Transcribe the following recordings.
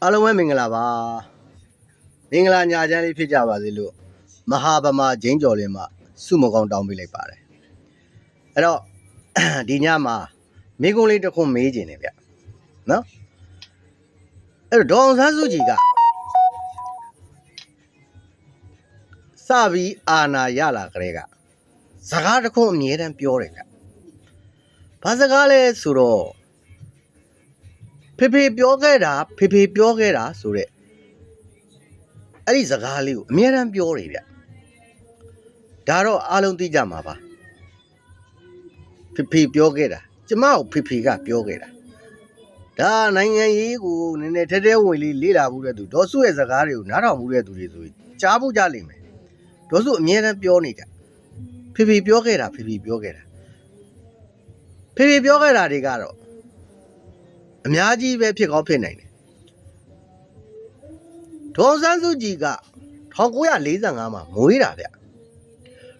အားလုံးပဲမင်္ဂလာပါမင်္ဂလာညာချမ်းလေးဖြစ်ကြပါစေလို့မဟာဗမာဂျင်းကျော်လေးမှာစုမကောင်းတောင်းပေးလိုက်ပါတယ်အဲ့တော့ဒီညမှာမိကုံးလေးတစ်ခုမေးခြင်းနေဗျနော်အဲ့တော့ဒေါအောင်ဆန်းစုကြည်ကစပြီးအာဏာရလာကြတဲ့ကစကားတစ်ခုအမြဲတမ်းပြောတယ်ဗျဘာစကားလဲဆိုတော့ဖေဖေပြောခဲ့တာဆိုတဲ့အဲ့ဒီစကားလေးကိုအမြဲတမ်းပြောတယ်ဗျဒါတော့အားလုံးသိကြမှာပါဖေဖေပြောခဲ့တာကျမကိုဖေဖေကပြောခဲ့တာဒါနိုင်ငံရေးကိုနည်းနည်းထဲထဲဝင်လေးလေ့လာမှုတဲ့သူဒေါ်စုရဲ့စကားတွေကိုနားထောင်မှုတဲ့သူတွေဆိုရင်ကြားဖို့ကြလိမ့်မယ်ဒေါ်စုအမြဲတမ်းပြောနေကြဖေဖေပြောခဲ့တာတွေကတော့အများကြီးပဲဖြစ်ကောင်းဖြစ်နိုင်တယ်ဒေါ်ဆန်းစုကြည်က1945မှာမွေးတာဗျ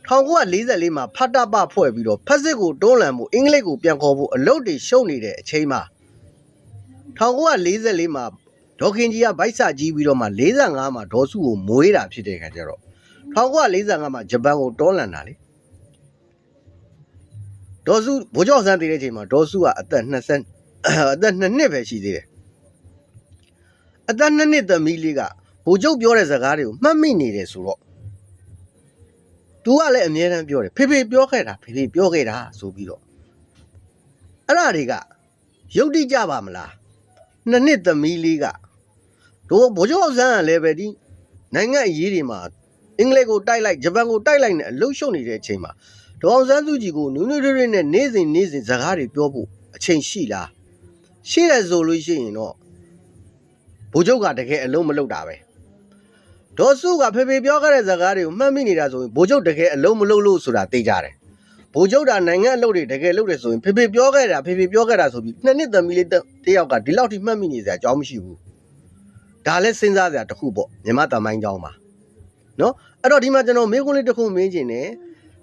1944မှာဖတ်တပဖွဲ့ပြီးတော့ဖက်စစ်ကိုတွန်းလှန်မှုအင်္ဂလိပ်ကိုပြန်ခေါ်ဖို့အလုပ်တွေရှုပ်နေတဲ့အချိန်မှာ1944မှာဒေါ်ခင်ကြီးကဗိုက်ဆကြီးပြီးတော့မှ45မှာဒေါ်စုကိုမွေးတာဖြစ်တဲ့ခါကျတော့1945မှာဂျပန်ကိုတွန်းလှန်တာလေဒေါ်စုဗိုလ်ချုပ်ဆန်းတည်တဲ့အချိန်မှာဒေါ်စုကအသက်2နှစ်ပဲရှိသေးတယ်အသက်2နှစ်သမီးလေးကဗိုလ်ချုပ်ပြောတဲ့စကားတွေကိုမှတ်မိနေတယ်ဆိုတော့သူကလည်းအမြဲတမ်းပြောတယ်ဖေဖေပြောခဲ့တာဆိုပြီးတော့အဲ့ဒါတွေကယုတ်တိကြပါမလား2နှစ်သမီးလေးကတို့ဗိုလ်ချုပ်ဆန်းကလည်းပဲဒီနိုင်ငံအရေးတွေမှာအင်္ဂလိပ်ကိုတိုက်လိုက်ဂျပန်ကိုတိုက်လိုက်နဲ့အလုံးရှုပ်နေတဲ့အချိန်မှာဒေါအောင်ဆန်းစုကြည်ကိုနူးနူးထွေးထွေးနဲ့နေ့စဉ်စကားတွေပြောဖို့အချိန်ရှိလားရှိတယ်ဆိုလို့ရှိရင်တော့ဗိုလ်ချုပ်ကတကယ်အလုံးမလုပ်တာပဲဒေါ်စုကဖေဖေပြောခဲ့တဲ့စကားတွေကိုမှတ်မိနေတာဆိုရင်ဗိုလ်ချုပ်တကယ်အလုံးမလုပ်လို့ဆိုတာသိကြတယ်ဗိုလ်ချုပ်တာနိုင်ငံအလုပ်တွေတကယ်လုပ်တယ်ဆိုရင်ဖေဖေပြောခဲ့တာဆိုပြီး2နှစ်သမီးလေးတယောက်ကဒီလောက်ထိမှတ်မိနေစရာအကြောင်းမရှိဘူးဒါလည်းစဉ်းစားစရာတစ်ခုပေါ့မြန်မာတမိုင်းကြောင်းပါနော်အဲ့တော့ဒီမှာကျွန်တော်မေးခွန်းလေးတစ်ခုမေးချင်တယ်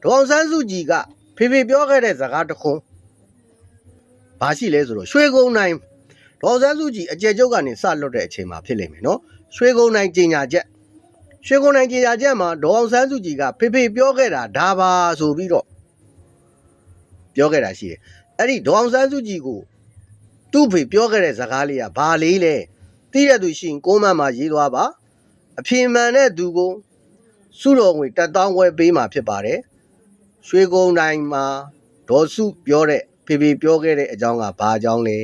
ဒေါအောင်ဆန်းစုကြည်ကဖေဖေပြောခဲ့တဲ့စကားတစ်ခုဘာရှိလဲဆိုတော့ရွှေကုန်းတိုင်းဒေါ်ဆန်းစုကြည်အကျယ်ချုပ်ကနေစလွတ်တဲ့အချိန်မှာဖြစ်လိမ့်မယ်နော်ရွှေကုန်းတိုင်းကြေညာချက်မှာဒေါ်အောင်ဆန်းစုကြည်ကဖေဖေပြောခဲ့တာဒါပါဆိုပြီးတော့ပြောခဲ့တာရှိတယ်အဲ့ဒီဒေါ်အောင်ဆန်းစုကြည်ကိုသူ့ဖေပြောခဲ့တဲ့စကားလေးကဘာလေးလဲသိတဲ့သူရှိရင်ကိုမန့်မှာရေးသွားပါအဖြေမှန်တဲ့သူကိုစုတော်ငွေ1000ဝယ်ပေးမှာဖြစ်ပါတယ်ရွှေကုန်းတိုင်းမှာဒေါ်စုပြောတဲ့ဖေဖေပြောခဲ့တဲ့အကြောင်းကဘာအကြောင်းလဲ